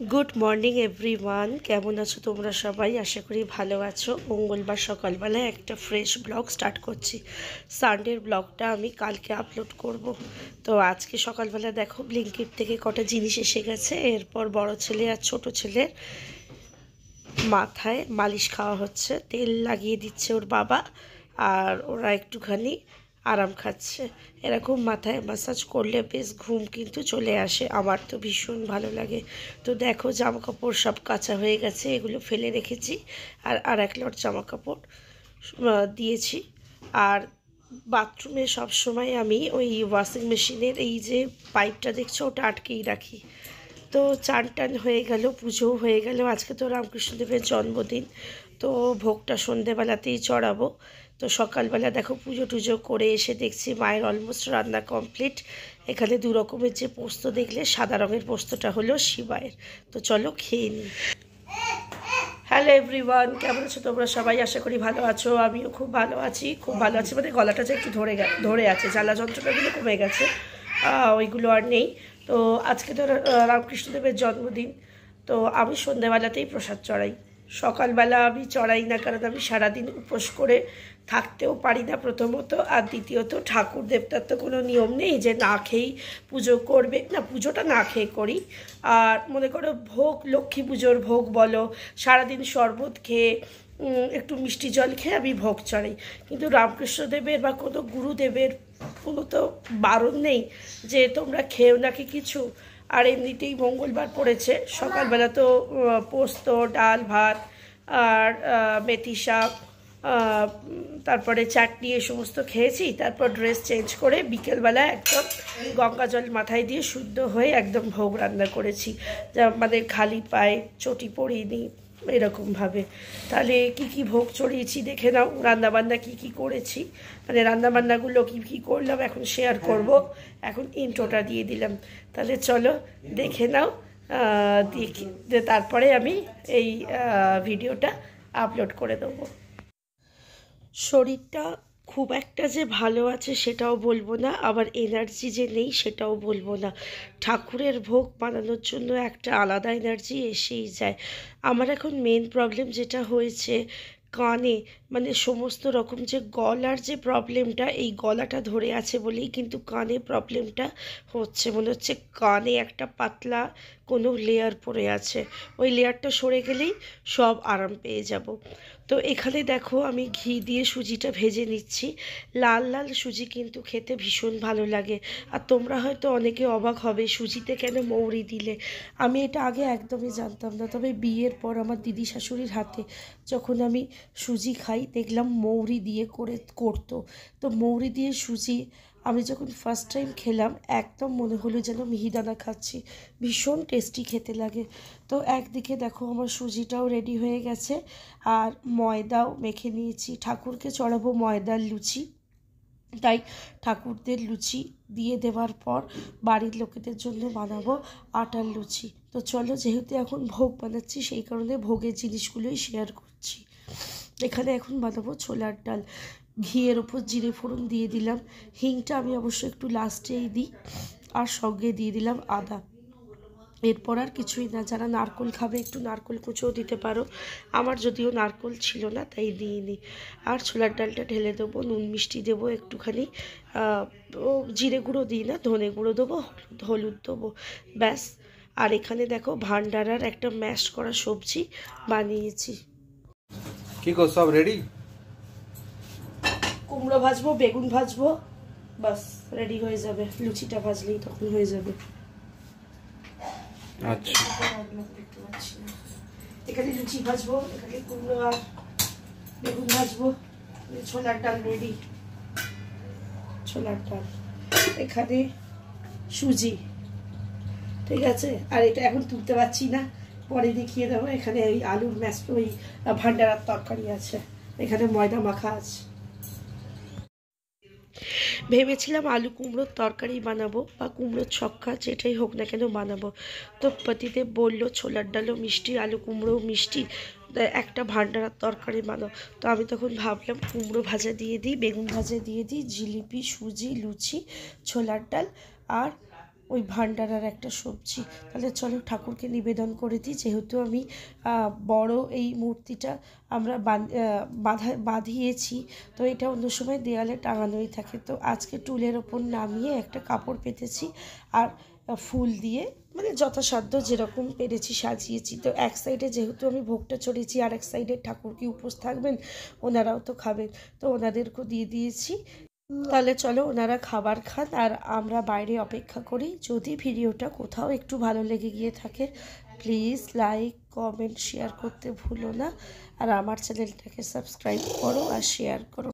Good morning everyone, কেমন আছো তোমরা সবাই? আশা করি ভালো আছো। মঙ্গলবার সকালবেলায় একটা ফ্রেশ ব্লগ স্টার্ট করছি। সানডের ব্লগটা আমি কালকে আপলোড করব। তো আজকে সকালবেলা দেখো ব্লিঙ্কিট থেকে কটা জিনিস এসে গেছে। এরপর বড় ছেলে আর ছোট ছেলের মাথায় মালিশ খাওয়া হচ্ছে, তেল লাগিয়ে দিচ্ছে ওর বাবা, আর ওরা একটুখানি আরাম খাচ্ছে। এরকম মাথায় ম্যাসাজ করলে বেশ ঘুম কিন্তু চলে আসে, আমার তো ভীষণ ভালো লাগে। তো দেখো জামা কাপড় সব কাচা হয়ে গেছে, এগুলো ফেলে রেখেছি। আর এক লট জামা কাপড় দিয়েছি। আর বাথরুমে সব সময় আমি ওই ওয়াশিং মেশিনের এই যে পাইপটা দেখছো ওটা আটকেই রাখি। তো চান টান হয়ে গেল, পুজোও হয়ে গেল। আজকে তো রামকৃষ্ণদেবের জন্মদিন, তো ভোগটা সন্ধেবেলাতেই চড়াবো। তো সকালবেলা দেখো পুজো টুজো করে এসে দেখছি মায়ের অলমোস্ট রান্না কমপ্লিট। এখানে দু রকমের যে পোস্ত দেখলে, সাদা রঙের পোস্তটা হলো শিবায়ের। তো চলো খেয়ে নিই। হ্যালো এভরিওয়ান, কেমন আছো তোমরা সবাই? আশা করি ভালো আছো। আমিও খুব ভালো আছি, খুব ভালো আছি। মানে গলাটা যে একটু ধরে আছে, জ্বালা যন্ত্রণাগুলো কমে গেছে, ওইগুলো আর নেই। তো আজকে তো রামকৃষ্ণদেবের জন্মদিন, তো আমি সন্ধ্যাবেলাতেই প্রসাদ চড়াই। সকালবেলা আমি চড়াই না, কারণ আমি সারাদিন উপোস করে থাকতেও পারি না প্রথমত, আর দ্বিতীয়ত ঠাকুর দেবতার তো কোনো নিয়ম নেই যে না খেয়েই পুজো করবে। না, পুজোটা না খেয়ে করি। আর মনে করো ভোগ, লক্ষ্মী পুজোর ভোগ বলো, সারাদিন শরবত খেয়ে একটু মিষ্টি জল খেয়ে আমি ভোগ চড়াই। কিন্তু রামকৃষ্ণদেবের বা কোনো গুরুদেবের কোনো তো বারণ নেই যে তোমরা খেয়েও নাকি কিছু। আর এমনিতেই মঙ্গলবার পড়েছে, সকালবেলা তো পোস্ত, ডাল, ভাত আর মেথি শাক, তারপরে চাটনি, এ সমস্ত খেয়েছি। তারপর ড্রেস চেঞ্জ করে বিকেলবেলা একদম গঙ্গা জল মাথায় দিয়ে শুদ্ধ হয়ে একদম ভোগ রান্না করেছি, যা মানে খালি পায়ে, চটি পরিনি এরকমভাবে। তাহলে কি কি ভোগ চড়িয়েছি দেখে নাও, রান্নাবান্না কি কি করেছি, মানে রান্নাবান্নাগুলো কি কি করলাম এখন শেয়ার করব। এখন ইন্ট্রোটা দিয়ে দিলাম, তাহলে চলো দেখে নাও। তারপরে আমি এই ভিডিওটা আপলোড করে দেবো। শরীরটা খুব একটা যে ভালো আছে সেটাও বলবো না, আবার এনার্জি যে নেই সেটাও বলবো না। ঠাকুরের ভোগ বানানোর জন্য একটা আলাদা এনার্জি এসেই যায়। আমার এখন মেন প্রবলেম যেটা হয়েছে কানে, মানে সমস্ত রকম যে গলার যে প্রবলেমটা, এই গলাটা ধরে আছে বলেই কিন্তু কানে প্রবলেমটা হচ্ছে। মনে হচ্ছে কানে একটা পাতলা কোনো লেয়ার পড়ে আছে, ওই লেয়ারটা সরে গেলেই সব আরাম পেয়ে যাব। তো এখানে দেখো আমি ঘি দিয়ে সুজিটা ভেজে নিচ্ছি। লাল লাল সুজি কিন্তু খেতে ভীষণ ভালো লাগে। আর তোমরা হয়তো অনেকে অবাক হবে সুজিতে কেন মৌরি দিলে। আমি এটা আগে একদমই জানতাম না, তবে বিয়ের পর আমার দিদি শাশুড়ির হাতে যখন আমি সুজি খাই দেখলাম মৌরি দিয়ে করতো। তো মৌরি দিয়ে সুজি আমি যখন ফার্স্ট টাইম খেলাম একদম মনে হলো যেন মিহিদানা খাচ্ছি, ভীষণ টেস্টি খেতে লাগে। তো একদিকে দেখো আমার সুজিটাও রেডি হয়ে গেছে, আর ময়দাও মেখে নিয়েছি। ঠাকুরকে চড়াবো ময়দার লুচি, তাই ঠাকুরদের লুচি দিয়ে দেওয়ার পর বাড়ির লোকেদের জন্য বানাবো আটার লুচি। তো চলো, যেহেতু এখন ভোগ বানাচ্ছি সেই কারণে ভোগের জিনিসগুলোই শেয়ার করছি। এখানে এখন বানাবো ছোলার ডাল। ঘিয়ের ওপর জিরে ফোড়ন দিয়ে দিলাম, হিংটা আমি অবশ্য একটু লাস্টেই দিই, আর সঙ্গে দিয়ে দিলাম আদা। এরপর আর কিছুই না। যারা নারকোল খাবে একটু নারকোল কুচোও দিতে পারো, আমার যদিও নারকোল ছিল না তাই দিইনি। আর ছোলার ডালটা ঢেলে দেবো, নুন মিষ্টি দেবো একটুখানি, জিরে গুঁড়ো দিই না, ধনে গুঁড়ো দেবো, হলুদ দেবো, ব্যাস। আর এখানে দেখো ভান্ডারার একটা ম্যাশ করা সবজি বানিয়েছি। কি কর সব রেডি? কুমড়ো ভাজবো, বেগুন ভাজবো, বাস রেডি হয়ে যাবে। লুচিটা ভাজলেই তখন হয়ে যাবে। আচ্ছা, এখানে লুচি ভাজবো, এখানে কুমড়ো আর বেগুন ভাজবো। ছোলার ডাল রেডি, ছোলার ডাল, এখানে সুজি, ঠিক আছে। আর এটা এখন তুলতে পারছি না, পরে দেখিয়ে দেবো। এখানে ওই আলুর ম্যাশ, ওই ভান্ডারার তরকারি আছে, এখানে ময়দা মাখা আছে। ভেবেছিলাম আলু কুমড়োর তরকারি বানাবো বা কুমড়োর ছক্কা, যেটাই হোক না কেন বানাবো। তো পতিদেব বললো ছোলার ডালও মিষ্টি, আলু কুমড়োও মিষ্টি, একটা ভান্ডারার তরকারি বানাও। তো আমি তখন ভাবলাম কুমড়ো ভাজা দিয়ে দিই, বেগুন ভাজা দিয়ে দিই, জিলিপি, সুজি, লুচি, ছোলার ডাল আর ওই ভান্ডারার একটা সবজি। তাহলে চলো ঠাকুরকে নিবেদন করে দিই। যেহেতু আমি বড় এই মূর্তিটা আমরা বাঁধিয়েছি, তো এটা অন্য সময় দেয়ালে টাঙানোই থাকে। তো আজকে টুলের ওপর নামিয়ে একটা কাপড় পেতেছি আর ফুল দিয়ে মানে যথাসাধ্য যেরকম পেরেছি সাজিয়েছি। তো এক সাইডে যেহেতু আমি ভোগটা চড়িয়েছি, আর এক সাইডে ঠাকুর কি উপোস থাকবেন, ওনারাও তো খাবেন, তো ওনাদেরকেও দিয়ে দিয়েছি। তাহলে চলো ওনারা খাবার খান আর আমরা বাইরে অপেক্ষা করি। যদি ভিডিওটা কোথাও একটু ভালো লেগে গিয়ে থাকে, প্লিজ লাইক কমেন্ট শেয়ার করতে ভুলো না। আর আমার চ্যানেলটাকে সাবস্ক্রাইব করো আর শেয়ার করো।